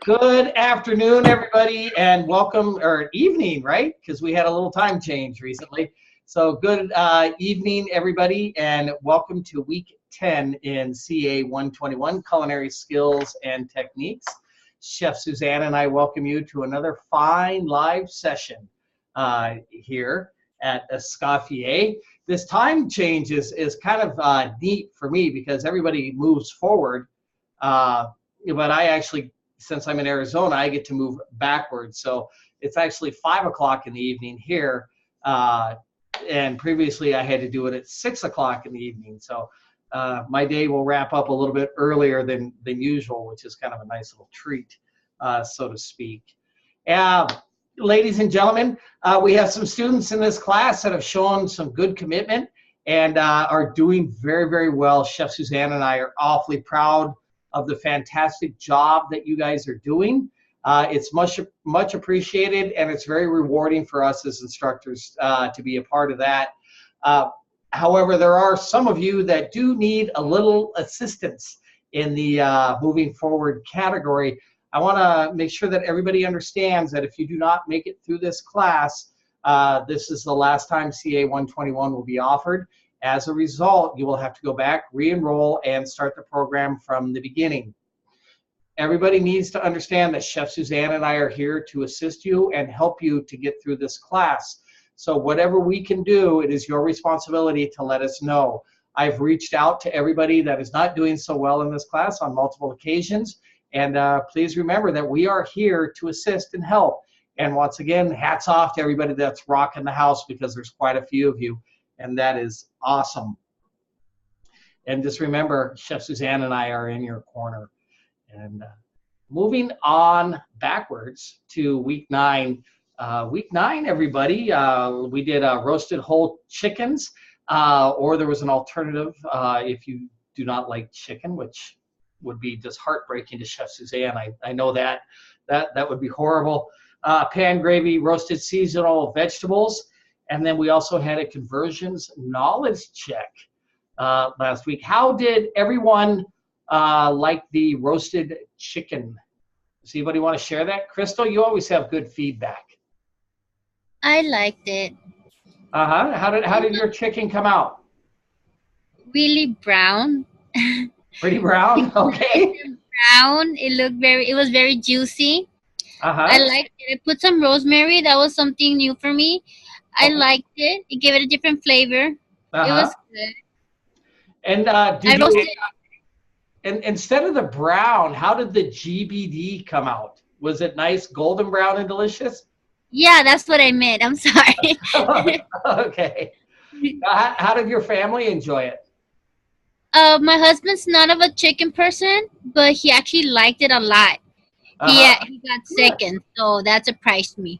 Good afternoon, everybody, and welcome, or evening, right? Because we had a little time change recently. So, good evening, everybody, and welcome to week 10 in CA 121 Culinary Skills and Techniques. Chef Suzanne and I welcome you to another fine live session here at Escoffier. This time change is kind of neat for me because everybody moves forward, but I actually, since I'm in Arizona, I get to move backwards. So it's actually 5 o'clock in the evening here. And previously I had to do it at 6 o'clock in the evening. So my day will wrap up a little bit earlier than usual, which is kind of a nice little treat, so to speak. Ladies and gentlemen, we have some students in this class that have shown some good commitment and are doing very, very well. Chef Suzanne and I are awfully proud of the fantastic job that you guys are doing. It's much appreciated, and it's very rewarding for us as instructors to be a part of that. However, there are some of you that do need a little assistance in the moving forward category. I want to make sure that everybody understands that if you do not make it through this class, this is the last time CA 121 will be offered. As a result, you will have to go back, re-enroll, and start the program from the beginning. Everybody needs to understand that Chef Suzanne and I are here to assist you and help you to get through this class. So whatever we can do, it is your responsibility to let us know. I've reached out to everybody that is not doing so well in this class on multiple occasions. And please remember that we are here to assist and help. And once again, hats off to everybody that's rocking the house, because there's quite a few of you. And that is awesome. And just remember, Chef Suzanne and I are in your corner. And moving on backwards to week 9. Week 9, everybody, we did roasted whole chickens, or there was an alternative if you do not like chicken, which would be just heartbreaking to Chef Suzanne. I know that would be horrible. Pan gravy, roasted seasonal vegetables. And then we also had a conversions knowledge check last week. How did everyone like the roasted chicken? Does anybody want to share that? Crystal, you always have good feedback. I liked it. How did your chicken come out? Really brown. Pretty brown? Nice Okay. and brown. It was very juicy. I Uh-huh. liked it. I put some rosemary. That was something new for me. I Okay. liked it. It gave it a different flavor. It Uh-huh. was good. And I did you, roasted. and instead of the brown, how did the GBD come out? Was it nice golden brown and delicious? Yeah, that's what I meant. I'm sorry. Okay. How did your family enjoy it? My husband's not of a chicken person, but he actually liked it a lot. Uh-huh. He got Good. second, so that surprised me.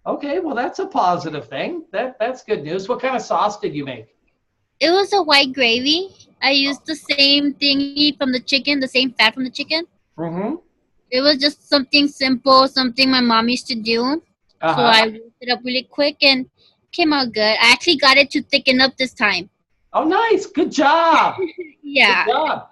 Okay, well, that's a positive thing. That's good news. What kind of sauce did you make? It was a white gravy. I used the same thingy from the chicken, the same fat from the chicken. Mm-hmm. It was just something simple, something my mom used to do. So Uh-huh. I whipped it up really quick and came out good. I actually got it to thicken up this time. Oh, nice. Good job. Good Yeah. job.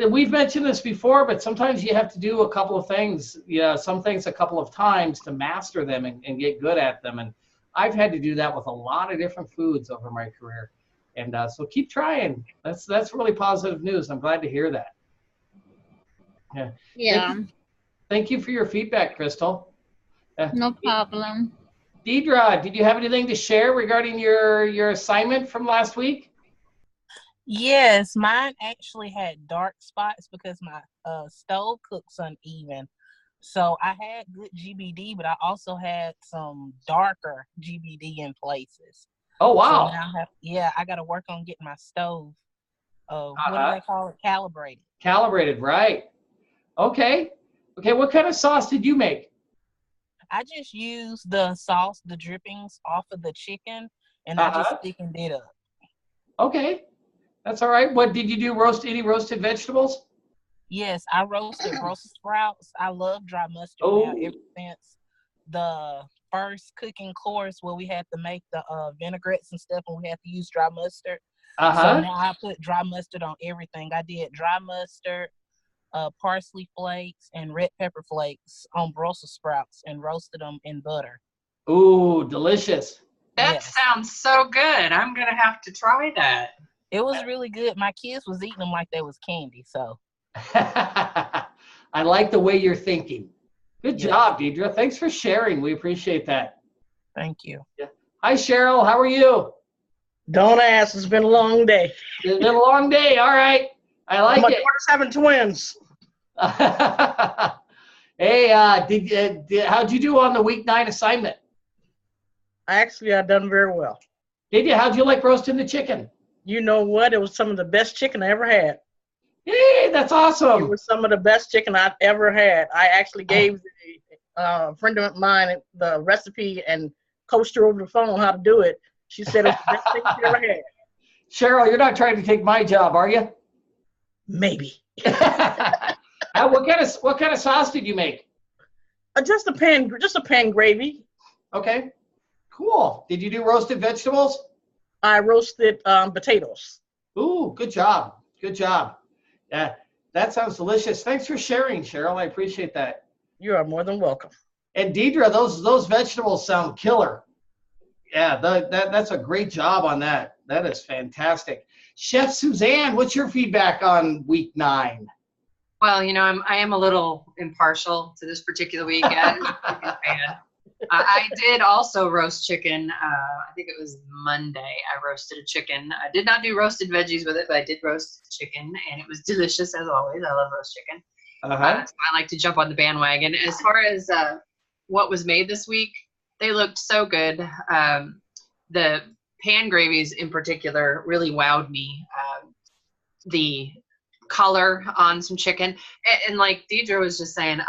We've mentioned this before, but sometimes you have to do a couple of things, some things a couple of times to master them and get good at them. And I've had to do that with a lot of different foods over my career. And so keep trying. That's really positive news. I'm glad to hear that. Yeah. Thank Yeah. you. Thank you for your feedback, Crystal. Uh, No problem. Deidre, did you have anything to share regarding your assignment from last week? Yes, mine actually had dark spots because my stove cooks uneven. So I had good GBD, but I also had some darker GBD in places. Oh, So wow. now I got to work on getting my stove. What do Uh-huh. they call it? Calibrated. Calibrated, right. Okay. Okay, what kind of sauce did you make? I just used the sauce, the drippings off of the chicken, and I just Uh-huh. thickened it up. Okay. That's all right. What did you do? Any roasted vegetables? Yes, I roasted Brussels sprouts. I love dry mustard now Oh, ever since the first cooking course where we had to make the vinaigrettes and stuff and we had to use dry mustard. So uh-huh. now I put dry mustard on everything. I did dry mustard, parsley flakes and red pepper flakes on Brussels sprouts and roasted them in butter. Ooh, delicious. That Yes. sounds so good. I'm gonna have to try that. It was really good. My kids was eating them like they was candy. So I like the way you're thinking. Good Yeah. job, Deidre. Thanks for sharing. We appreciate that. thank you. Hi, Cheryl. How are you? Don't ask. It's been a long day. It's been a long day. All right. I like My it. daughter's having twins. Hey, how'd you do on the week 9 assignment? Actually, I done very well. Did you? How'd you like roasting the chicken? You know what? It was some of the best chicken I ever had. Hey, that's It awesome. was some of the best chicken I've ever had. I actually gave a friend of mine the recipe and coached her over the phone how to do it. She said it was the best thing she ever had. Cheryl, you're not trying to take my job, are you? Maybe. What kind of sauce did you make? Just a pan gravy. Okay, cool. Did you do roasted vegetables? I roasted potatoes. Ooh, good job. Good job. Yeah, that sounds delicious. Thanks for sharing, Cheryl. I appreciate that. You are more than welcome. And Deidre, those vegetables sound killer. Yeah, that's a great job on that. That is fantastic. Chef Suzanne, what's your feedback on week 9? Well, I am a little impartial to this particular week as a chicken fan. I did also roast chicken. I think it was Monday. I roasted a chicken. I did not do roasted veggies with it, but I did roast chicken, and it was delicious as always. I love roast chicken. Uh-huh. So I like to jump on the bandwagon. As far as what was made this week, they looked so good. The pan gravies in particular really wowed me. The color on some chicken, and like Deidre was just saying,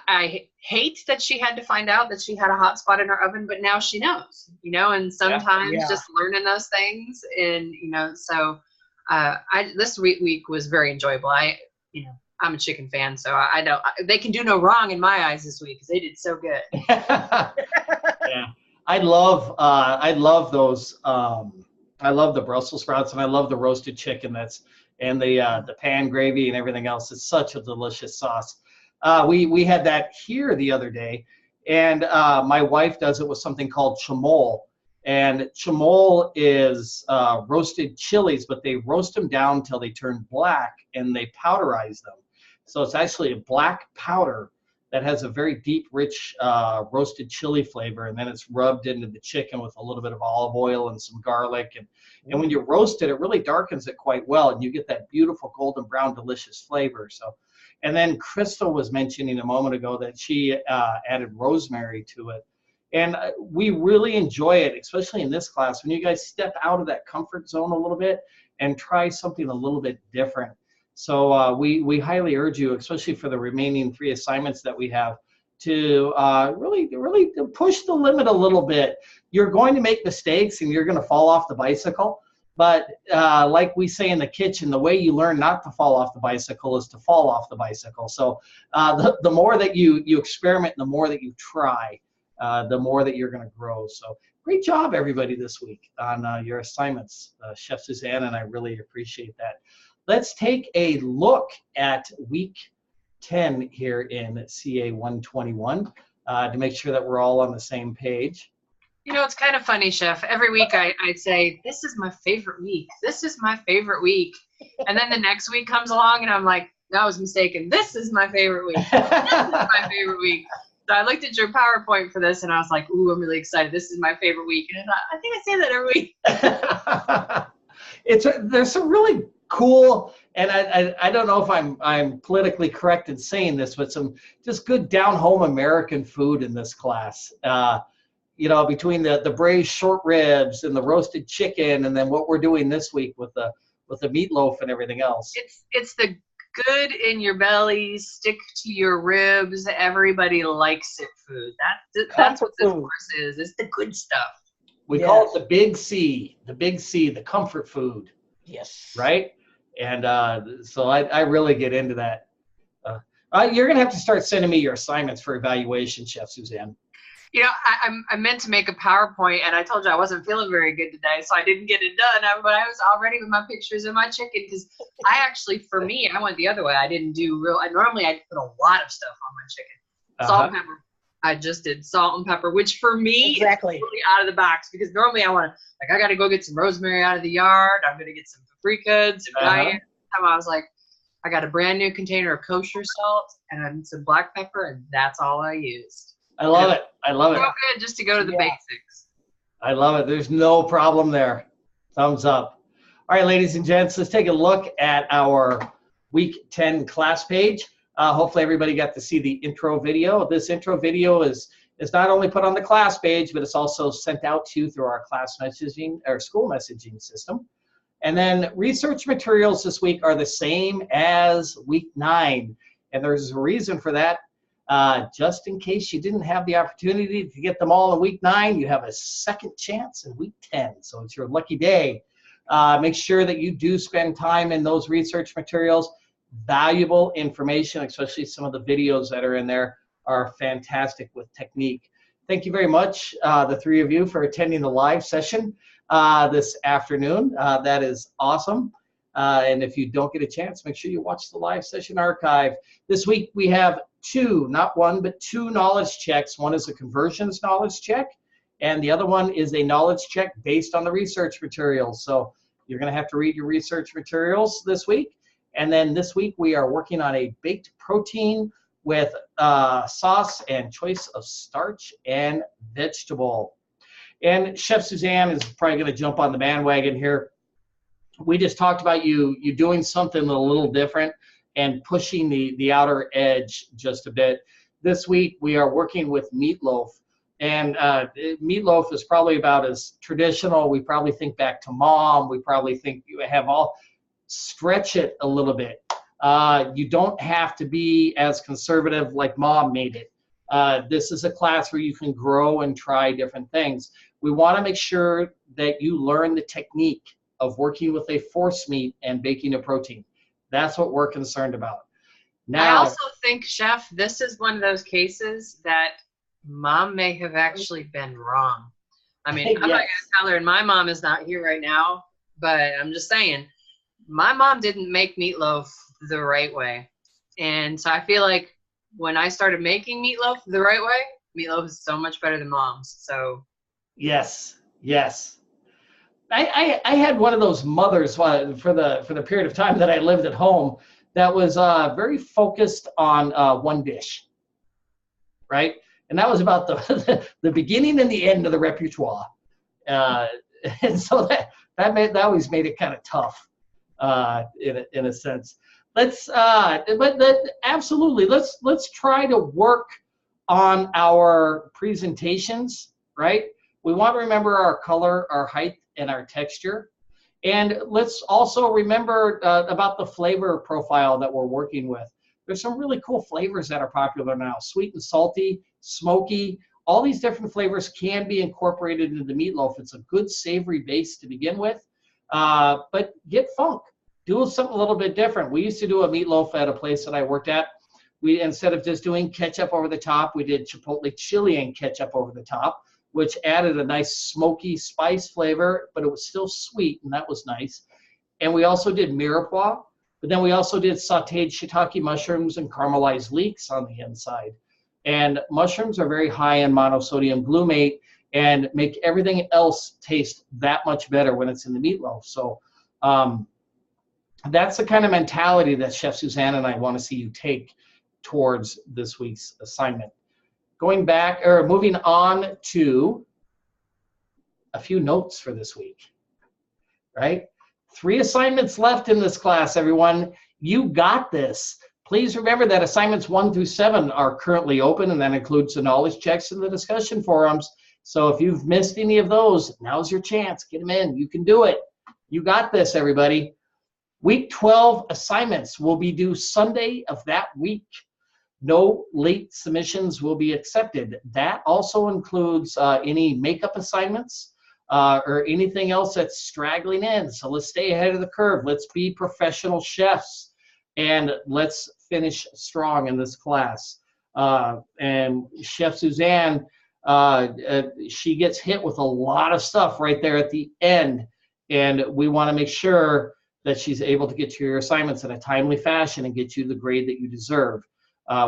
I hate that she had to find out that she had a hot spot in her oven, but now she knows, and sometimes Yeah. just learning those things, and so this week was very enjoyable. I'm a chicken fan, so I know they can do no wrong in my eyes this week because they did so good. Yeah, I love those. I love the Brussels sprouts, and I love the roasted chicken. And the pan gravy and everything else. It's such a delicious sauce. We had that here the other day, and my wife does it with something called chamol. And chamol is roasted chilies, but they roast them down until they turn black, and they powderize them. So it's actually a black powder that has a very deep, rich roasted chili flavor, and then it's rubbed into the chicken with a little bit of olive oil and some garlic. And when you roast it, it really darkens it quite well, and you get that beautiful golden brown, delicious flavor. So, and then Crystal was mentioning a moment ago that she added rosemary to it. And we really enjoy it, especially in this class, when you guys step out of that comfort zone a little bit and try something a little bit different. So we highly urge you, especially for the remaining 3 assignments that we have, to really push the limit a little bit. You're going to make mistakes and you're going to fall off the bicycle. But like we say in the kitchen, the way you learn not to fall off the bicycle is to fall off the bicycle. So the more that you experiment, the more that you try, the more that you're going to grow. So great job, everybody, this week on your assignments. Chef Suzanne and I really appreciate that. Let's take a look at week 10 here in CA 121 to make sure that we're all on the same page. It's kind of funny, Chef. Every week I'd say, this is my favorite week. This is my favorite week. And then the next week comes along and I'm like, no, I was mistaken. This is my favorite week. This is my favorite week. So I looked at your PowerPoint for this and I was like, ooh, I'm really excited. This is my favorite week. And I think I say that every week. There's some really cool, and I don't know if I'm politically correct in saying this, but some just good down-home American food in this class. Between the braised short ribs and the roasted chicken, and then what we're doing this week with the meatloaf and everything else. It's the good in your belly, stick to your ribs. Everybody likes it food. That's what this course is. It's the good stuff. We call it the big C, the comfort food. Yes. Right? And so I really get into that. You're going to have to start sending me your assignments for evaluation, Chef Suzanne. You know, I meant to make a PowerPoint, and I told you I wasn't feeling very good today, so I didn't get it done. But I was all ready with my pictures of my chicken because I actually, for me, I went the other way. I didn't do real. Normally I put a lot of stuff on my chicken. Salt and pepper. I just did salt and pepper, which for me Exactly. is really out of the box because normally I want to, I got to go get some rosemary out of the yard. I'm going to get some paprika, some cayenne. I was like, I got a brand new container of kosher salt and some black pepper, and that's all I used. I love it. I love it. So good just to go to the basics. I love it. There's no problem there. Thumbs up. All right, ladies and gents, let's take a look at our week 10 class page. Hopefully everybody got to see the intro video. This intro video is not only put on the class page, but it's also sent out to you through our class messaging or school messaging system. And then research materials this week are the same as week 9. And there's a reason for that. Just in case you didn't have the opportunity to get them all in week 9, you have a second chance in week 10. So it's your lucky day. Make sure that you do spend time in those research materials. Valuable information, especially some of the videos that are in there are fantastic with technique. Thank you very much, the 3 of you, for attending the live session this afternoon. That is awesome. And if you don't get a chance, make sure you watch the live session archive. This week we have 2, not 1, but 2 knowledge checks. One is a conversions knowledge check, and the other one is a knowledge check based on the research materials. So you're going to have to read your research materials this week. And then this week we are working on a baked protein with sauce and choice of starch and vegetable. And Chef Suzanne is probably going to jump on the bandwagon here. We just talked about you doing something a little different and pushing the outer edge just a bit. This week we are working with meatloaf. And meatloaf is probably about as traditional. We probably think back to mom. We probably think you have all... Stretch it a little bit. You don't have to be as conservative like mom made it. This is a class where you can grow and try different things. We want to make sure that you learn the technique of working with a force meat and baking a protein. That's what we're concerned about. Now, I also think, Chef, this is one of those cases that mom may have actually been wrong. I mean, I'm not going to tell her, and my mom is not here right now, but I'm just saying, my mom didn't make meatloaf the right way. And so I feel like when I started making meatloaf the right way, meatloaf is so much better than mom's. So yes. I had one of those mothers for the period of time that I lived at home that was very focused on one dish, right? And that was about the beginning and the end of the repertoire. And so that always made it kind of tough. In a sense, absolutely, let's try to work on our presentations, right? We want to remember our color, our height, and our texture, and let's also remember about the flavor profile that we're working with. There's some really cool flavors that are popular now: sweet and salty, smoky. All these different flavors can be incorporated into the meatloaf. It's a good savory base to begin with. But get funk. Do something a little bit different. We used to do a meatloaf at a place that I worked at. We, instead of just doing ketchup over the top, we did chipotle chili and ketchup over the top, which added a nice smoky spice flavor, but it was still sweet, and that was nice. And we also did mirepoix, but then we also did sauteed shiitake mushrooms and caramelized leeks on the inside. And mushrooms are very high in monosodium glutamate and make everything else taste that much better when it's in the meatloaf. So that's the kind of mentality that Chef Suzanne and I want to see you take towards this week's assignment. Going back, or moving on to a few notes for this week, right? 3 assignments left in this class, everyone. You got this. Please remember that assignments 1 through 7 are currently open, and that includes the knowledge checks and the discussion forums. So if you've missed any of those, now's your chance. Get them in. You can do it. You got this, everybody. Week 12 assignments will be due Sunday of that week. No late submissions will be accepted. That also includes any makeup assignments or anything else that's straggling in. So let's stay ahead of the curve. Let's be professional chefs, and let's finish strong in this class. And Chef Suzanne she gets hit with a lot of stuff right there at the end, and we want to make sure that she's able to get to your assignments in a timely fashion and get you the grade that you deserve.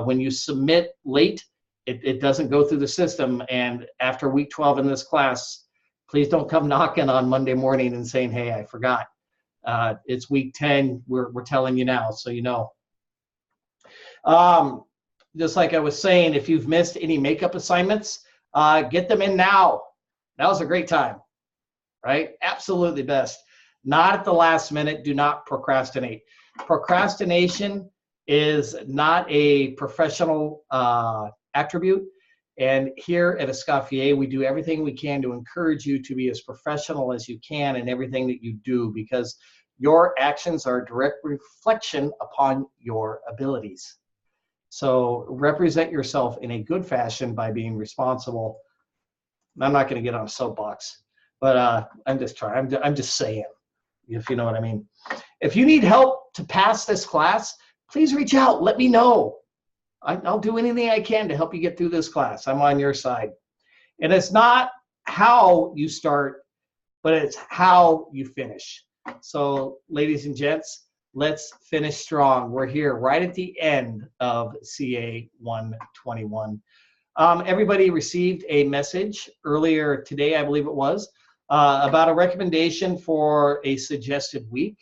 When you submit late, it doesn't go through the system, and after week 12 in this class, please don't come knocking on Monday morning and saying, hey, I forgot. It's week 10, we're telling you now, so you know. Just like I was saying, if you've missed any makeup assignments, get them in now. Now's a great time, right? Absolutely best. Not at the last minute. Do not procrastinate. Procrastination is not a professional attribute. And here at Escoffier, we do everything we can to encourage you to be as professional as you can in everything that you do, because your actions are a direct reflection upon your abilities. So represent yourself in a good fashion by being responsible. I'm not going to get on a soapbox, but I'm just trying. I'm just saying, if you know what I mean. If you need help to pass this class, please reach out. Let me know. I'll do anything I can to help you get through this class. I'm on your side. And it's not how you start, but it's how you finish. So, ladies and gents, let's finish strong. We're here right at the end of CA 121. Everybody received a message earlier today, I believe it was, about a recommendation for a suggested week.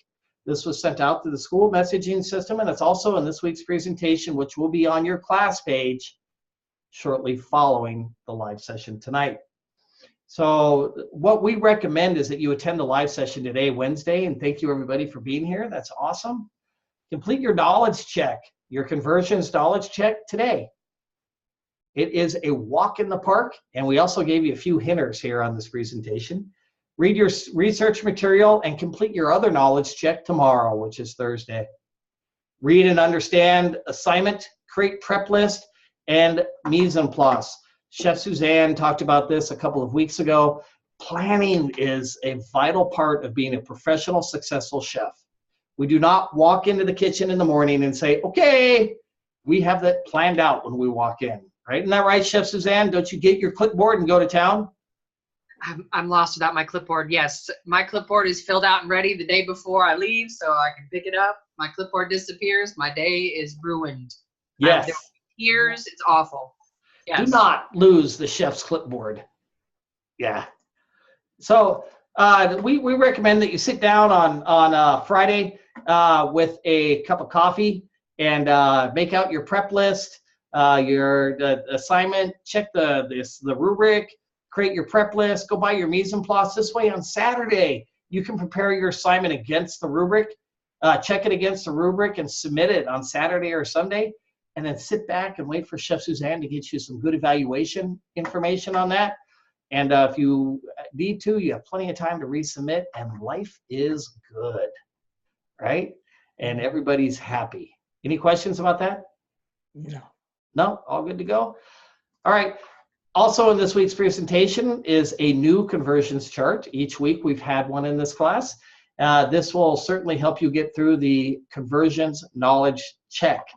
This was sent out to the school messaging system, and it's also in this week's presentation, which will be on your class page shortly following the live session tonight. So what we recommend is that you attend the live session today, Wednesday, and thank you everybody for being here. That's awesome. Complete your knowledge check, your conversions knowledge check today. It is a walk in the park, and we also gave you a few hinters here on this presentation. Read your research material and complete your other knowledge check tomorrow, which is Thursday. Read and understand assignment, create prep list, and mise en place. Chef Suzanne talked about this a couple of weeks ago. Planning is a vital part of being a professional, successful chef. We do not walk into the kitchen in the morning and say, okay, we have that planned out when we walk in, right? Isn't that right, Chef Suzanne? Don't you get your clipboard and go to town? I'm lost without my clipboard. Yes, my clipboard is filled out and ready the day before I leave, so I can pick it up. My clipboard disappears. My day is ruined. Yes. There are tears. It's awful. Yes. Do not lose the chef's clipboard. Yeah. So we recommend that you sit down on Friday with a cup of coffee and make out your prep list, your assignment, check the rubric, create your prep list, go by your mise en place. This way on Saturday, you can prepare your assignment against the rubric, check it against the rubric and submit it on Saturday or Sunday. And then sit back and wait for Chef Suzanne to get you some good evaluation information on that. And if you need to, you have plenty of time to resubmit, and life is good, right? And everybody's happy. Any questions about that? No. No? All good to go? All right. Also in this week's presentation is a new conversions chart. Each week we've had one in this class. This will certainly help you get through the conversions knowledge check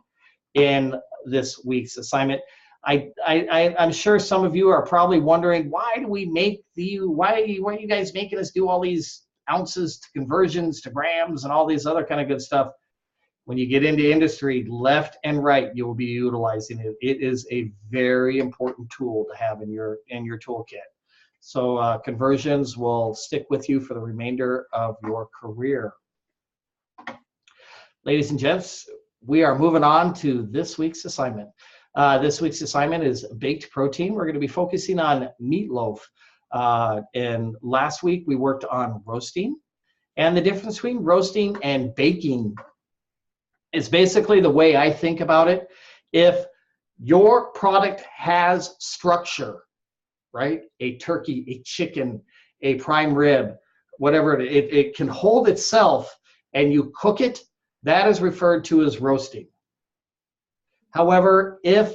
in this week's assignment. I'm sure some of you are probably wondering, why are you guys making us do all these ounces to conversions to grams and all these other kind of good stuff? When you get into industry, left and right, you will be utilizing it. It is a very important tool to have in your toolkit. So conversions will stick with you for the remainder of your career. Ladies and gents, we are moving on to this week's assignment. This week's assignment is baked protein. We're going to be focusing on meatloaf. And last week we worked on roasting. And the difference between roasting and baking is basically the way I think about it. If your product has structure, right? A turkey, a chicken, a prime rib, whatever it can hold itself, and you cook it, that is referred to as roasting. However, if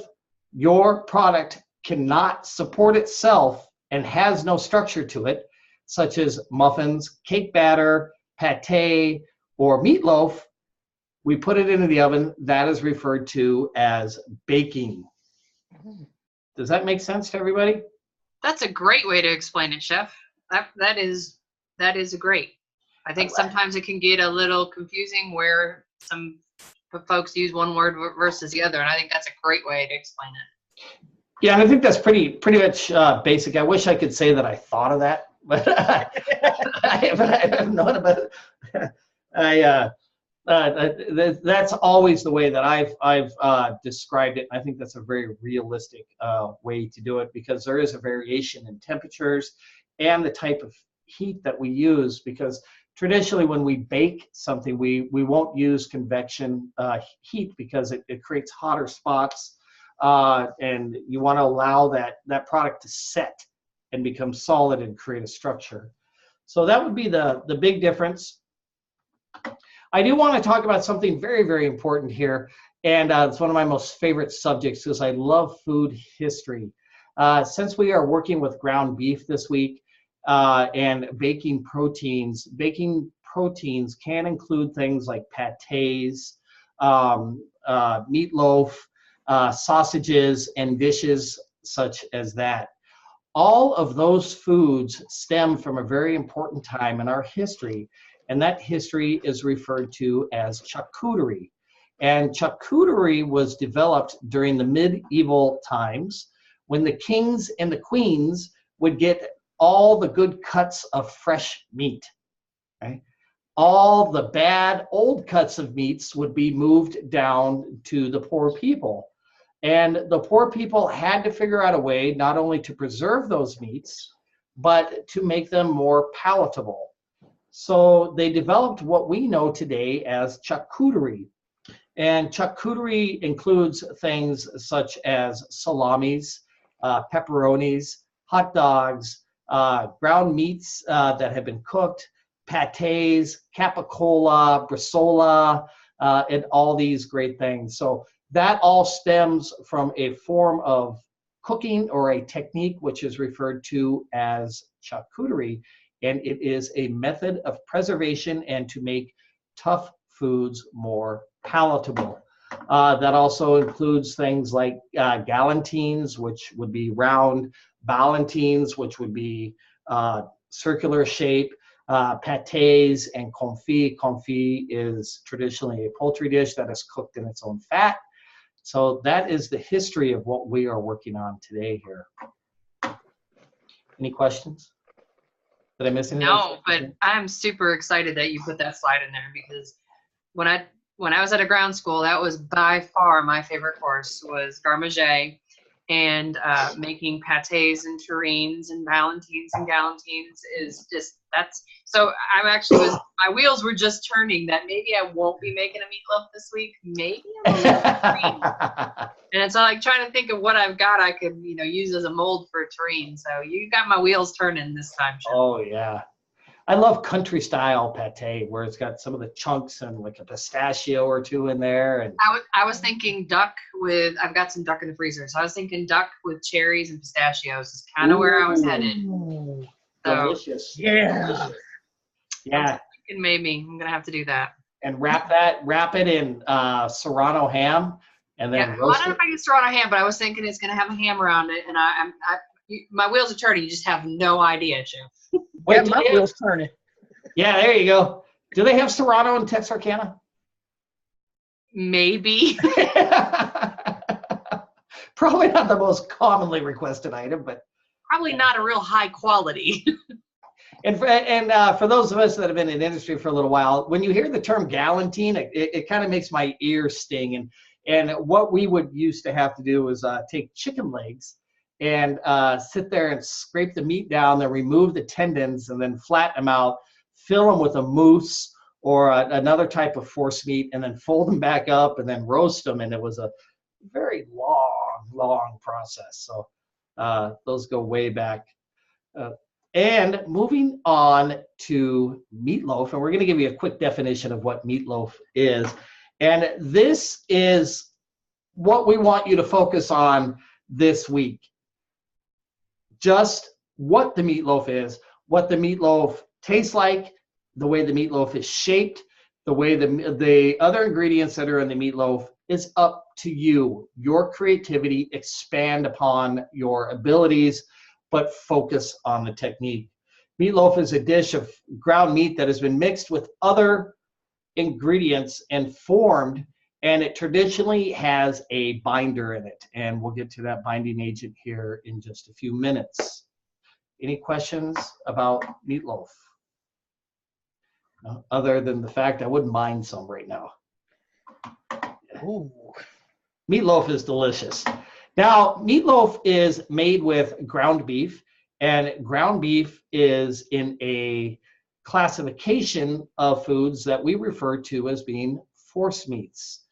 your product cannot support itself and has no structure to it, such as muffins, cake batter, pate, or meatloaf, we put it into the oven. That is referred to as baking. Does that make sense to everybody? That's a great way to explain it, Chef. That is a great. I think sometimes it can get a little confusing where some folks use one word versus the other, and I think that's a great way to explain it. Yeah, and I think that's pretty much basic. I wish I could say that I thought of that, but I haven't known about it. That's always the way that I've described it. I think that's a very realistic way to do it, because there is a variation in temperatures and the type of heat that we use, because traditionally when we bake something, we won't use convection heat because it creates hotter spots, and you want to allow that product to set and become solid and create a structure. So that would be the big difference. I do want to talk about something very, very important here, and it's one of my most favorite subjects because I love food history. Since we are working with ground beef this week and baking proteins can include things like pâtés, meatloaf, sausages, and dishes such as that. All of those foods stem from a very important time in our history, and that history is referred to as charcuterie. And charcuterie was developed during the medieval times when the kings and the queens would get all the good cuts of fresh meat. Right? All the bad old cuts of meats would be moved down to the poor people. And the poor people had to figure out a way not only to preserve those meats, but to make them more palatable. So they developed what we know today as charcuterie. And charcuterie includes things such as salamis, pepperonis, hot dogs, ground meats that have been cooked, pâtés, capicola, bresaola, and all these great things. So that all stems from a form of cooking or a technique which is referred to as charcuterie, and it is a method of preservation and to make tough foods more palatable. That also includes things like galantines, which would be round, ballantines, which would be circular shape, pâtés, and confit. Confit is traditionally a poultry dish that is cooked in its own fat. So that is the history of what we are working on today here. Any questions? Did I miss anything? No, but I'm super excited that you put that slide in there, because when I was at a ground school, that was by far my favorite course was garde manger, and making pâtés and terrines and ballantines and galantines is just, that's, so I'm actually my wheels were just turning that maybe I won't be making a meatloaf this week. Maybe I'm and it's like trying to think of what I've got I could, use as a mold for a terrine. So you got my wheels turning this time, Chef. Oh yeah. I love country style pâté where it's got some of the chunks and like a pistachio or two in there. And I was thinking duck with, I've got some duck in the freezer. So I was thinking duck with cherries and pistachios is kind of where I was headed. So, delicious. Yeah. Delicious. Yeah. Maybe I'm going to have to do that. And wrap it in serrano ham and then roast I don't know if I can serrano ham, but I was thinking it's going to have a ham around it. And my wheels are turning. You just have no idea, Chef. Wait, my wheels turning. Yeah, there you go. Do they have serrano in Texarkana? Maybe. Probably not the most commonly requested item, but probably not a real high quality. And for those of us that have been in industry for a little while, when you hear the term galantine, it kind of makes my ears sting. And what we would used to have to do was take chicken legs and sit there and scrape the meat down, then remove the tendons, and then flatten them out, fill them with a mousse or another type of force meat, and then fold them back up and then roast them. And it was a very long process. So those go way back. And moving on to meatloaf, and we're going to give you a quick definition of what meatloaf is. And this is what we want you to focus on this week. Just what the meatloaf is, what the meatloaf tastes like, the way the meatloaf is shaped, the way the other ingredients that are in the meatloaf is up to you. Your creativity, expand upon your abilities, but focus on the technique. Meatloaf is a dish of ground meat that has been mixed with other ingredients and formed, and it traditionally has a binder in it. And we'll get to that binding agent here in just a few minutes. Any questions about meatloaf? Other than the fact I wouldn't mind some right now. Ooh. Meatloaf is delicious. Now, meatloaf is made with ground beef, and ground beef is in a classification of foods that we refer to as being force meats.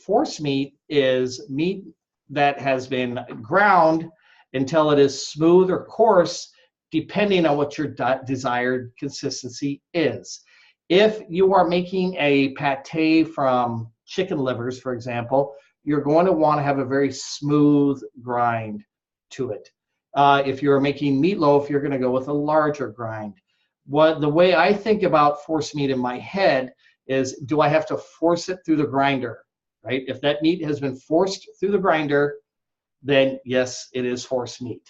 Force meat is meat that has been ground until it is smooth or coarse, depending on what your desired consistency is. If you are making a pate from chicken livers, for example, you're going to want to have a very smooth grind to it. If you're making meatloaf, you're going to go with a larger grind. The way I think about force meat in my head is, do I have to force it through the grinder, right? If that meat has been forced through the grinder, then yes, it is force meat.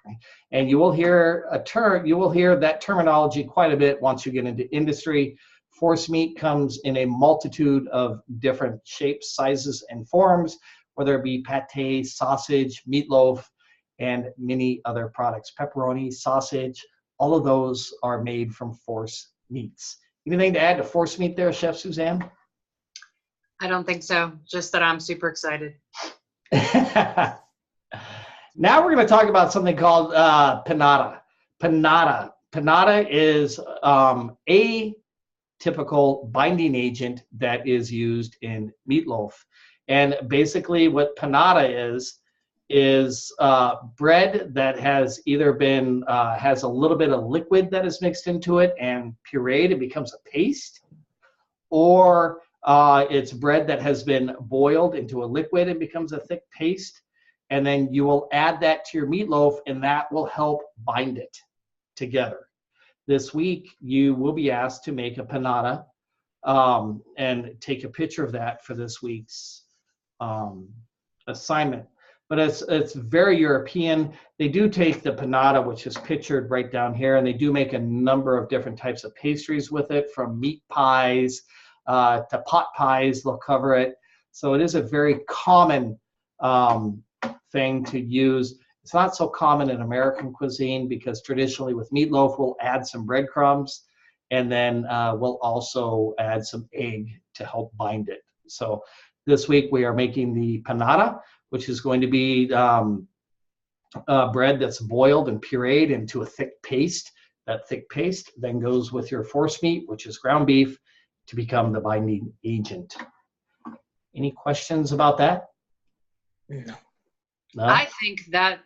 Okay? And you will hear that terminology quite a bit once you get into industry. Force meat comes in a multitude of different shapes, sizes, and forms, whether it be pate, sausage, meatloaf, and many other products. Pepperoni, sausage, all of those are made from force meats. Anything to add to force meat there, Chef Suzanne? I don't think so. Just that I'm super excited. Now we're going to talk about something called panada. Panada is a typical binding agent that is used in meatloaf. And basically what panada is bread that has either been, has a little bit of liquid that is mixed into it and pureed, it becomes a paste, or it's bread that has been boiled into a liquid and becomes a thick paste, and then you will add that to your meatloaf and that will help bind it together. This week, you will be asked to make a panada and take a picture of that for this week's assignment. But it's very European. They do take the panada, which is pictured right down here, and they do make a number of different types of pastries with it, from meat pies to pot pies, they'll cover it. So it is a very common thing to use. It's not so common in American cuisine because traditionally with meatloaf, we'll add some breadcrumbs, and then we'll also add some egg to help bind it. So this week we are making the panada, which is going to be bread that's boiled and pureed into a thick paste. That thick paste then goes with your force meat, which is ground beef, to become the binding agent. Any questions about that? No. No? I think that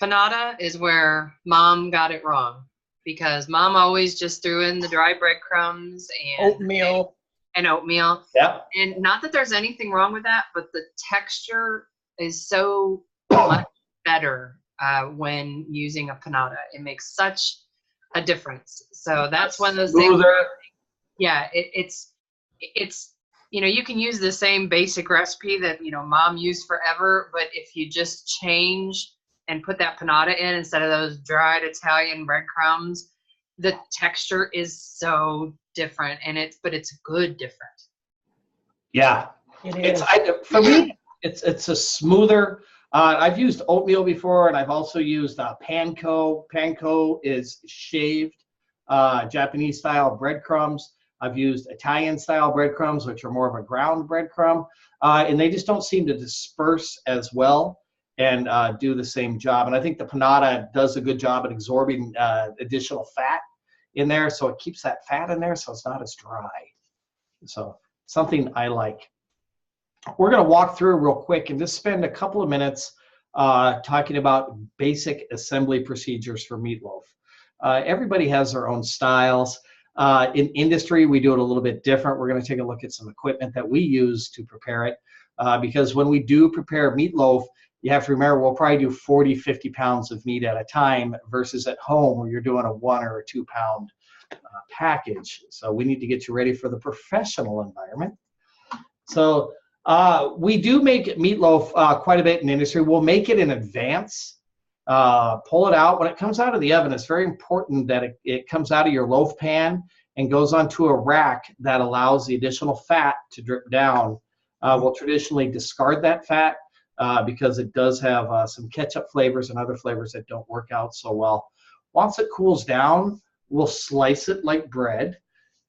panada is where Mom got it wrong, because Mom always just threw in the dry breadcrumbs and Oatmeal. and oatmeal. Yeah. And not that there's anything wrong with that, but the texture is so much better when using a panada. It makes such a difference. So that's one of those things. Smoother. Yeah, it's you can use the same basic recipe that Mom used forever, but if you just change and put that panada in instead of those dried Italian breadcrumbs, the texture is so different, but it's good different. Yeah. It is. For me, it's a smoother. I've used oatmeal before, and I've also used panko. Panko is shaved Japanese style breadcrumbs. I've used Italian style breadcrumbs, which are more of a ground breadcrumb, and they just don't seem to disperse as well and do the same job. And I think the panada does a good job at absorbing additional fat in there, so it keeps that fat in there, so it's not as dry. So something I like. We're going to walk through real quick and just spend a couple of minutes talking about basic assembly procedures for meatloaf. Everybody has their own styles. In industry, we do it a little bit different. We're going to take a look at some equipment that we use to prepare it, because when we do prepare meatloaf, you have to remember we'll probably do 40, 50 pounds of meat at a time versus at home where you're doing a 1 or a 2 pound package. So we need to get you ready for the professional environment. So we do make meatloaf quite a bit in industry. We'll make it in advance Pull it out. When it comes out of the oven, it's very important that it comes out of your loaf pan and goes onto a rack that allows the additional fat to drip down. We'll traditionally discard that fat because it does have some ketchup flavors and other flavors that don't work out so well. Once it cools down, we'll slice it like bread,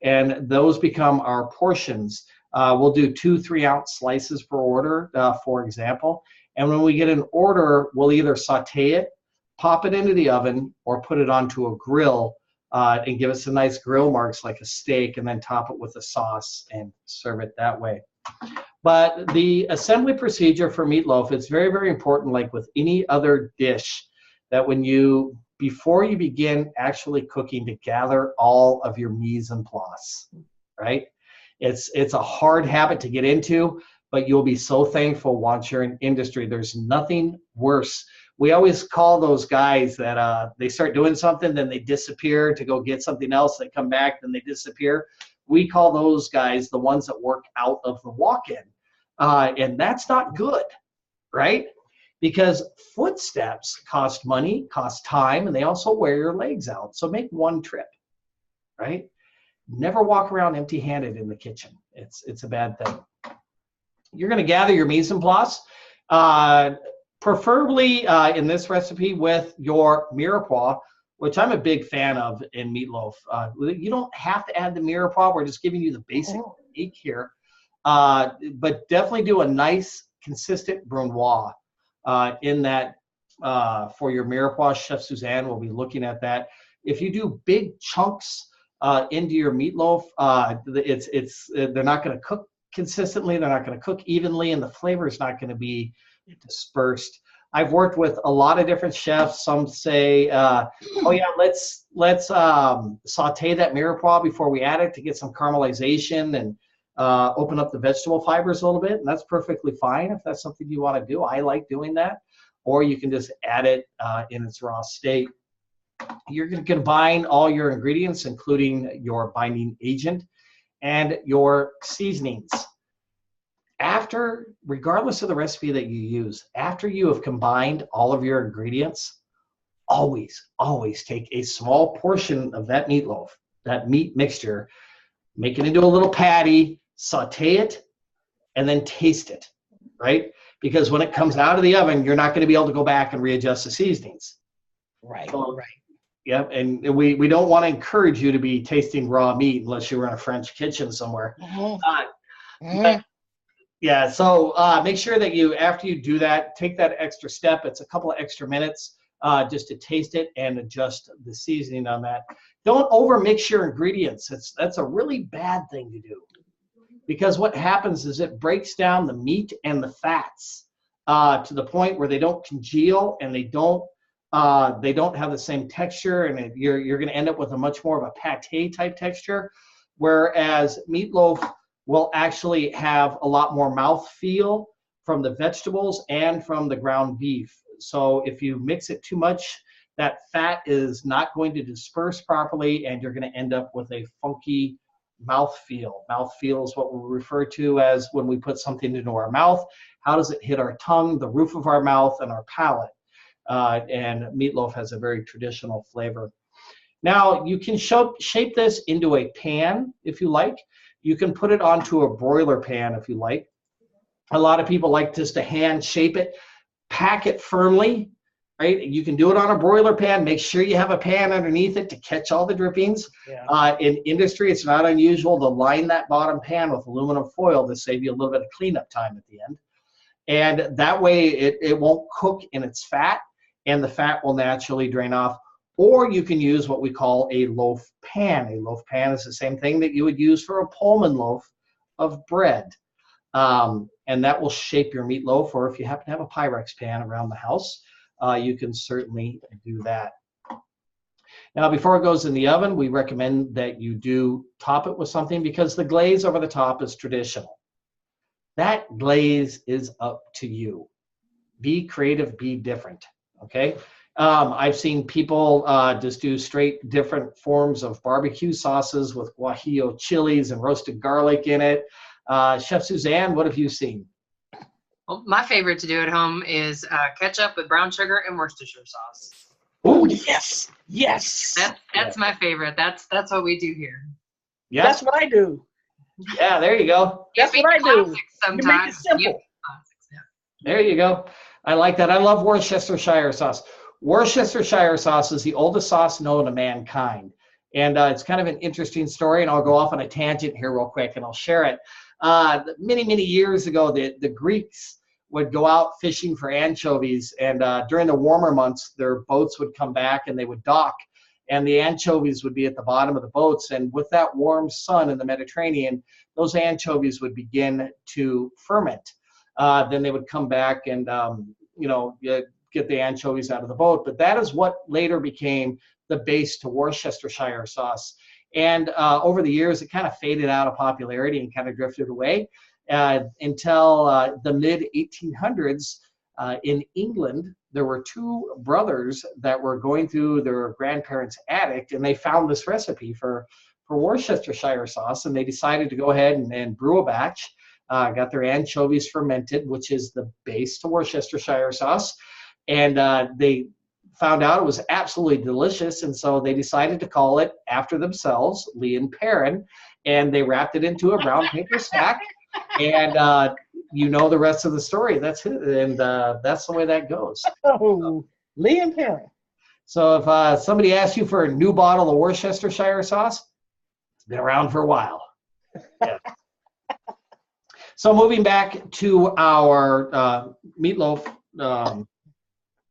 and those become our portions. We'll do 2 3-ounce slices per order, for example. And when we get an order, we'll either saute it, pop it into the oven, or put it onto a grill and give us a nice grill marks like a steak, and then top it with a sauce and serve it that way. But the assembly procedure for meatloaf, it's very, very important, like with any other dish, that before you begin actually cooking, to gather all of your mise en place, right? It's a hard habit to get into, but you'll be so thankful once you're in industry. There's nothing worse. We always call those guys that they start doing something, then they disappear to go get something else. They come back, then they disappear. We call those guys the ones that work out of the walk-in. And that's not good, right? Because footsteps cost money, cost time, and they also wear your legs out. So make one trip, right? Never walk around empty-handed in the kitchen. It's a bad thing. You're going to gather your mise en place, preferably in this recipe with your mirepoix, which I'm a big fan of in meatloaf. You don't have to add the mirepoix. We're just giving you the basic technique here. But definitely do a nice, consistent brunoise in that for your mirepoix. Chef Suzanne will be looking at that. If you do big chunks into your meatloaf, they're not going to cook consistently. They're not going to cook evenly, and the flavor is not going to be dispersed. I've worked with a lot of different chefs. Some say, "Oh yeah, let's saute that mirepoix before we add it to get some caramelization and open up the vegetable fibers a little bit," and that's perfectly fine if that's something you want to do. I like doing that. Or you can just add it in its raw state. You're going to combine all your ingredients, including your binding agent and your seasonings. Regardless of the recipe that you use, after you have combined all of your ingredients, always take a small portion of that meatloaf, that meat mixture, make it into a little patty, saute it, and then taste it, right? Because when it comes out of the oven, you're not going to be able to go back and readjust the seasonings. Right, So, right. Yep, and we don't want to encourage you to be tasting raw meat unless you're in a French kitchen somewhere. But, yeah, so make sure that after you do that, take that extra step. It's a couple of extra minutes just to taste it and adjust the seasoning on that. Don't overmix your ingredients. That's a really bad thing to do, because what happens is it breaks down the meat and the fats to the point where they don't congeal and they don't have the same texture, and you're going to end up with a much more of a pate type texture, whereas meatloaf will actually have a lot more mouthfeel from the vegetables and from the ground beef. So if you mix it too much, that fat is not going to disperse properly, and you're going to end up with a funky mouthfeel. Mouthfeel is what we refer to as when we put something into our mouth. How does it hit our tongue, the roof of our mouth, and our palate? And meatloaf has a very traditional flavor. Now, you can shape this into a pan if you like. You can put it onto a broiler pan if you like. A lot of people like just to hand shape it, pack it firmly, right? You can do it on a broiler pan. Make sure you have a pan underneath it to catch all the drippings. Yeah. In industry, it's not unusual to line that bottom pan with aluminum foil to save you a little bit of cleanup time at the end. And that way it won't cook in its fat, and the fat will naturally drain off. Or you can use what we call a loaf pan. A loaf pan is the same thing that you would use for a Pullman loaf of bread. And that will shape your meatloaf, or if you happen to have a Pyrex pan around the house, you can certainly do that. Now, before it goes in the oven, we recommend that you do top it with something, because the glaze over the top is traditional. That glaze is up to you. Be creative, be different, okay? I've seen people just do straight different forms of barbecue sauces with guajillo chilies and roasted garlic in it. Chef Suzanne, what have you seen? Well, my favorite to do at home is ketchup with brown sugar and Worcestershire sauce. Oh, yes. Yes. That's my favorite. That's what we do here. Yeah, That's what I do. yeah, there you go. That's You what I make do. classics You make it sometimes. simple. Classics, yeah. There you go. I like that. I love Worcestershire sauce. Worcestershire sauce is the oldest sauce known to mankind. And it's kind of an interesting story, and I'll go off on a tangent here real quick, and I'll share it. Many, many years ago, the Greeks would go out fishing for anchovies, and during the warmer months, their boats would come back and they would dock, and the anchovies would be at the bottom of the boats. And with that warm sun in the Mediterranean, those anchovies would begin to ferment. Then they would come back and get the anchovies out of the boat. But that is what later became the base to Worcestershire sauce. And over the years, it kind of faded out of popularity and kind of drifted away until the mid 1800s. In England, there were two brothers that were going through their grandparents' attic, and they found this recipe for Worcestershire sauce, and they decided to go ahead and brew a batch. Got their anchovies fermented, which is the base to Worcestershire sauce, and they found out it was absolutely delicious, and so they decided to call it after themselves, Lee and Perrin, and they wrapped it into a brown paper sack, and you know the rest of the story. That's it, and that's the way that goes. Oh, Lee and Perrin. So if somebody asks you for a new bottle of Worcestershire sauce, it's been around for a while. Yeah. So moving back to our meatloaf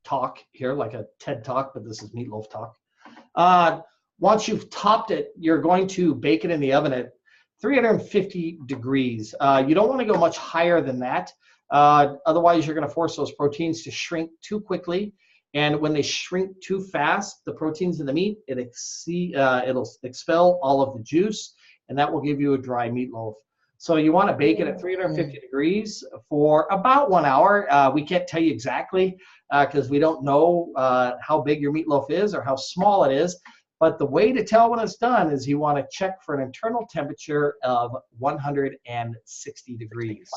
talk here, like a TED talk, but this is meatloaf talk. Once you've topped it, you're going to bake it in the oven at 350 degrees. You don't want to go much higher than that. Otherwise, you're going to force those proteins to shrink too quickly. And when they shrink too fast, the proteins in the meat, it'll expel all of the juice, and that will give you a dry meatloaf. So you want to bake it at 350 degrees for about 1 hour. We can't tell you exactly because we don't know how big your meatloaf is or how small it is. But the way to tell when it's done is you want to check for an internal temperature of 160 degrees.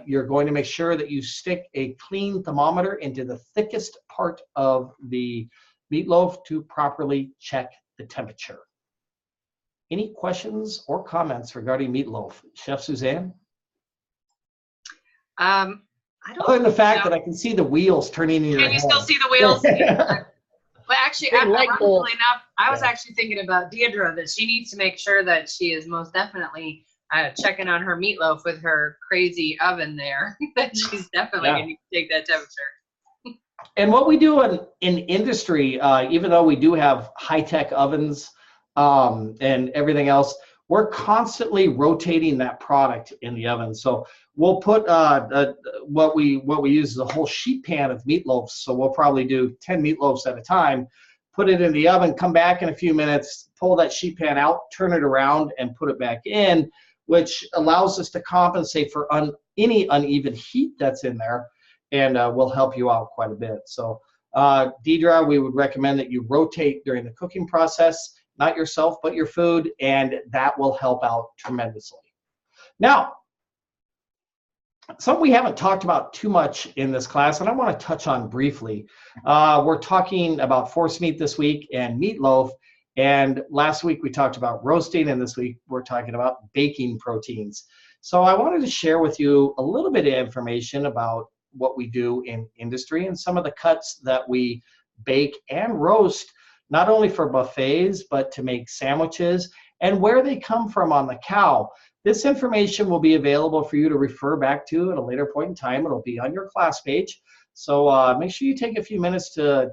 You're going to make sure that you stick a clean thermometer into the thickest part of the meatloaf to properly check the temperature. Any questions or comments regarding meatloaf? Chef Suzanne? I don't Other than the fact know. that I can see the wheels turning in your head. Can you still see the wheels? But actually, Big light bulb. ironically enough, I was actually thinking about Deidre, that she needs to make sure that she is most definitely checking on her meatloaf with her crazy oven there. That she's definitely going to take that temperature. And what we do in industry, even though we do have high-tech ovens and everything else, we're constantly rotating that product in the oven. So we'll put what we use is a whole sheet pan of meatloafs. So we'll probably do 10 meatloafs at a time, put it in the oven, come back in a few minutes, pull that sheet pan out, turn it around, and put it back in, which allows us to compensate for any uneven heat that's in there, and will help you out quite a bit. So Deidre, we would recommend that you rotate during the cooking process, not yourself, but your food, and that will help out tremendously. Now, something we haven't talked about too much in this class, and I want to touch on briefly. We're talking about force meat this week and meatloaf, and last week we talked about roasting, and this week we're talking about baking proteins. So I wanted to share with you a little bit of information about what we do in industry and some of the cuts that we bake and roast, not only for buffets, but to make sandwiches, and where they come from on the cow. This information will be available for you to refer back to at a later point in time. It'll be on your class page. So make sure you take a few minutes to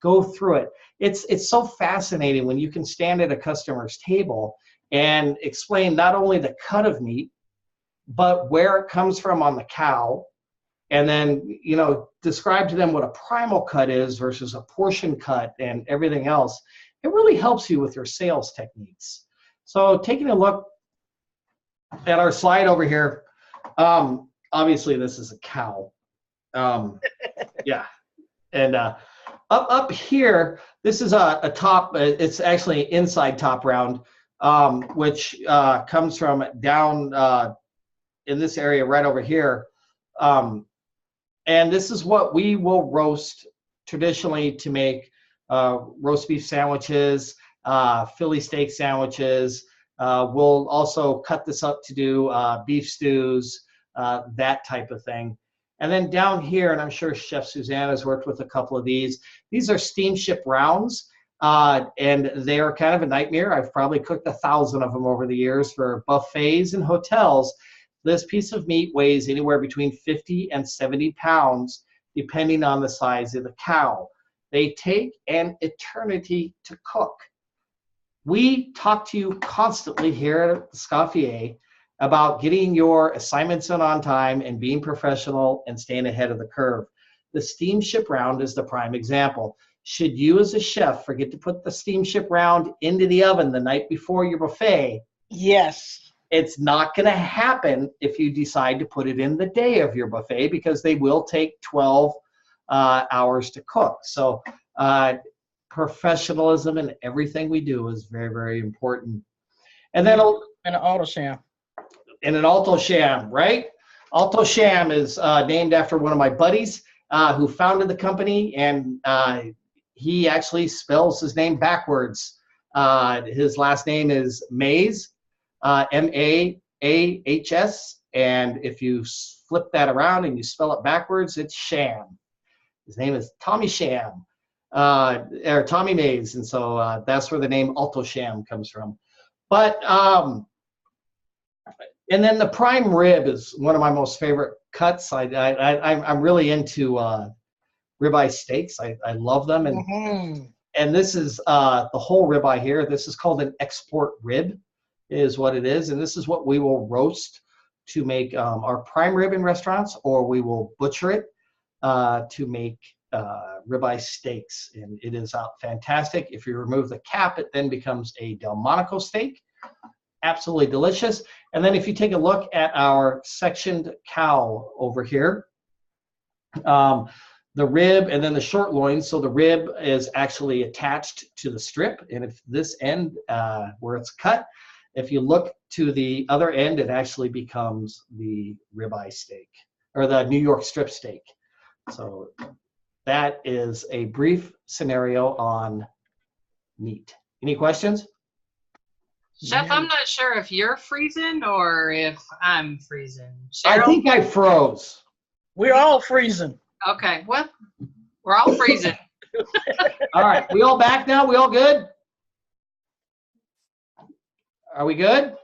go through it. It's so fascinating when you can stand at a customer's table and explain not only the cut of meat, but where it comes from on the cow, and then, describe to them what a primal cut is versus a portion cut and everything else. It really helps you with your sales techniques. So taking a look at our slide over here, obviously this is a cow. Yeah. And up here, this is a top, it's actually inside top round, which comes from down in this area right over here. And this is what we will roast traditionally to make roast beef sandwiches, Philly steak sandwiches. We'll also cut this up to do beef stews, that type of thing. And then down here, and I'm sure Chef Suzanne has worked with a couple of these are steamship rounds, and they are kind of a nightmare. I've probably cooked 1,000 of them over the years for buffets and hotels. This piece of meat weighs anywhere between 50 and 70 pounds, depending on the size of the cow. They take an eternity to cook. We talk to you constantly here at Escoffier about getting your assignments in on time and being professional and staying ahead of the curve. The steamship round is the prime example. Should you as a chef forget to put the steamship round into the oven the night before your buffet, Yes. it's not going to happen if you decide to put it in the day of your buffet, because they will take 12 hours to cook. So professionalism in everything we do is very, very important. And then And an auto sham. in an Alto Sham, right? Alto Sham is named after one of my buddies who founded the company, and he actually spells his name backwards. His last name is Mays, M-A-A-H-S, and if you flip that around and you spell it backwards, it's Sham. His name is Tommy Sham, or Tommy Mays, and so that's where the name Alto Sham comes from. But and then the prime rib is one of my most favorite cuts. I'm really into ribeye steaks. I love them, and this is the whole ribeye here. This is called an export rib, is what it is, and this is what we will roast to make our prime rib in restaurants, or we will butcher it to make ribeye steaks, and it is fantastic. If you remove the cap, it then becomes a Delmonico steak. Absolutely delicious. And then if you take a look at our sectioned cow over here, the rib and then the short loin. So the rib is actually attached to the strip, and if this end where it's cut, if you look to the other end, it actually becomes the ribeye steak, or the New York strip steak. So that is a brief scenario on meat. Any questions? Chef, I'm not sure if you're freezing or if I'm freezing. I Cheryl? think I froze. We're all freezing. Okay, well, we're all freezing. All right, we all back now? We all good? Are we good?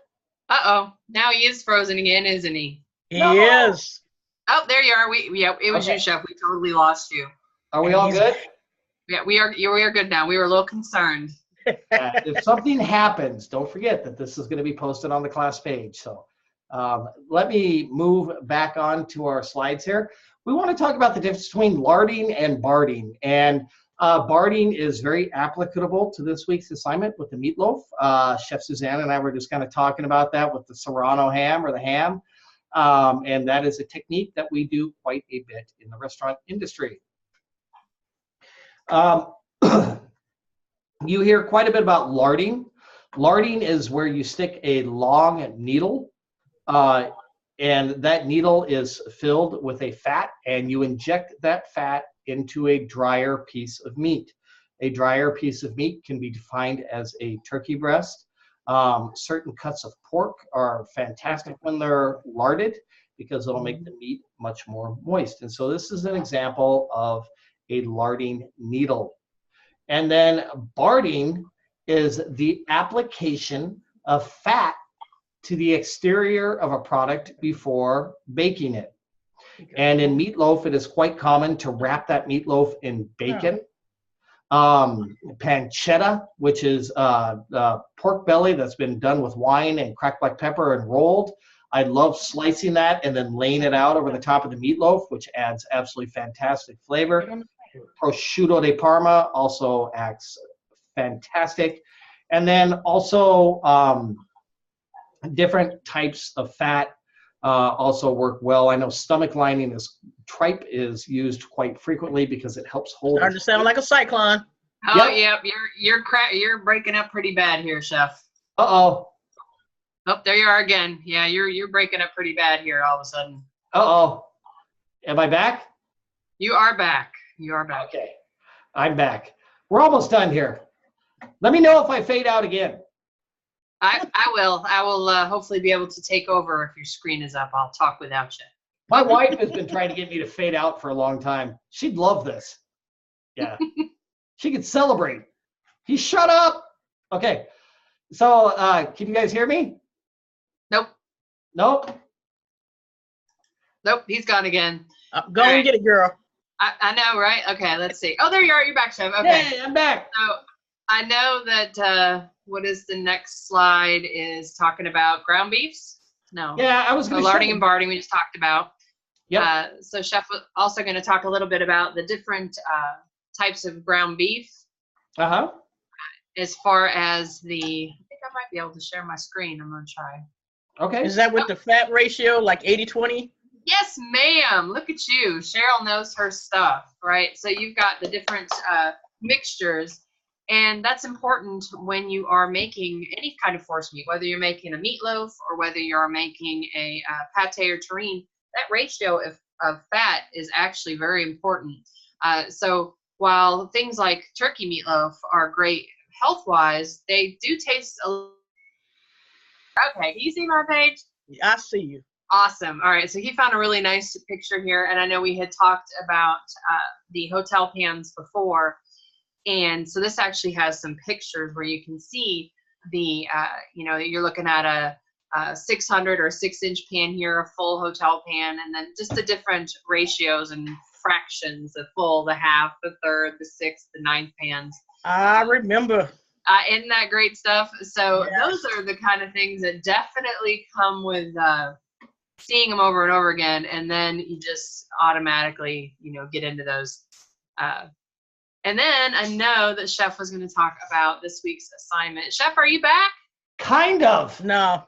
Uh-oh, now he is frozen again, isn't he? He No. is. Oh, there you are. Yeah, it was Okay. you, Chef. We totally lost you. Are we all good? Yeah, we are good now. We were a little concerned. If something happens, don't forget that this is going to be posted on the class page. So let me move back on to our slides here. We want to talk about the difference between larding and barding. And barding is very applicable to this week's assignment with the meatloaf. Chef Suzanne and I were just kind of talking about that with the Serrano ham, or the ham. And that is a technique that we do quite a bit in the restaurant industry. You hear quite a bit about larding. Larding is where you stick a long needle, and that needle is filled with a fat, and you inject that fat into a drier piece of meat. A drier piece of meat can be defined as a turkey breast. Certain cuts of pork are fantastic when they're larded, because it'll make the meat much more moist. And so this is an example of a larding needle. And then barding is the application of fat to the exterior of a product before baking it. And in meatloaf, it is quite common to wrap that meatloaf in bacon. Pancetta, which is pork belly that's been done with wine and cracked black pepper and rolled. I love slicing that and then laying it out over the top of the meatloaf, which adds absolutely fantastic flavor. Prosciutto di Parma also acts fantastic. And then also different types of fat also work well. I know stomach lining tripe is used quite frequently because it helps hold. Starting to sound like a cyclone. Oh, Yep. yeah, you're breaking up pretty bad here, Chef. Uh-oh. Oh, there you are again. Yeah, you're breaking up pretty bad here all of a sudden. Uh-oh. Am I back? You are back. You are back. Okay. I'm back. We're almost done here. Let me know if I fade out again. I will. I will hopefully be able to take over if your screen is up. I'll talk without you. My wife has been trying to get me to fade out for a long time. She'd love this. Yeah. She could celebrate. He shut up. Okay. So can you guys hear me? Nope. Nope. Nope. He's gone again. Go All and right. get it, girl. I know, right? Okay, let's see. Oh, there you are. You're back, Chef. Okay. Hey, I'm back. So I know that what is the next slide is talking about ground beefs. No. Yeah, I was So going to larding and barding we just talked about. Yep. So Chef was also going to talk a little bit about the different types of ground beef Uh-huh. as far as I think I might be able to share my screen. I'm going to try. Okay. Is that with the fat ratio, like 80-20? Yes, ma'am. Look at you. Cheryl knows her stuff, right? So you've got the different mixtures, and that's important when you are making any kind of force meat, whether you're making a meatloaf or whether you're making a pate or terrine. That ratio of fat is actually very important. So while things like turkey meatloaf are great health-wise, they do taste a little. Okay, can you see my page? I see you. Awesome. All right. So he found a really nice picture here. And I know we had talked about the hotel pans before. And so this actually has some pictures where you can see you're looking at a 600 or 6-inch pan here, a full hotel pan, and then just the different ratios and fractions, the full, the half, the third, the sixth, the ninth pans. I remember. Isn't that great stuff? So Yes. those are the kind of things that definitely come with seeing them over and over again, and then you just automatically, get into those. And then I know that Chef was going to talk about this week's assignment. Chef, are you back? Kind of. No.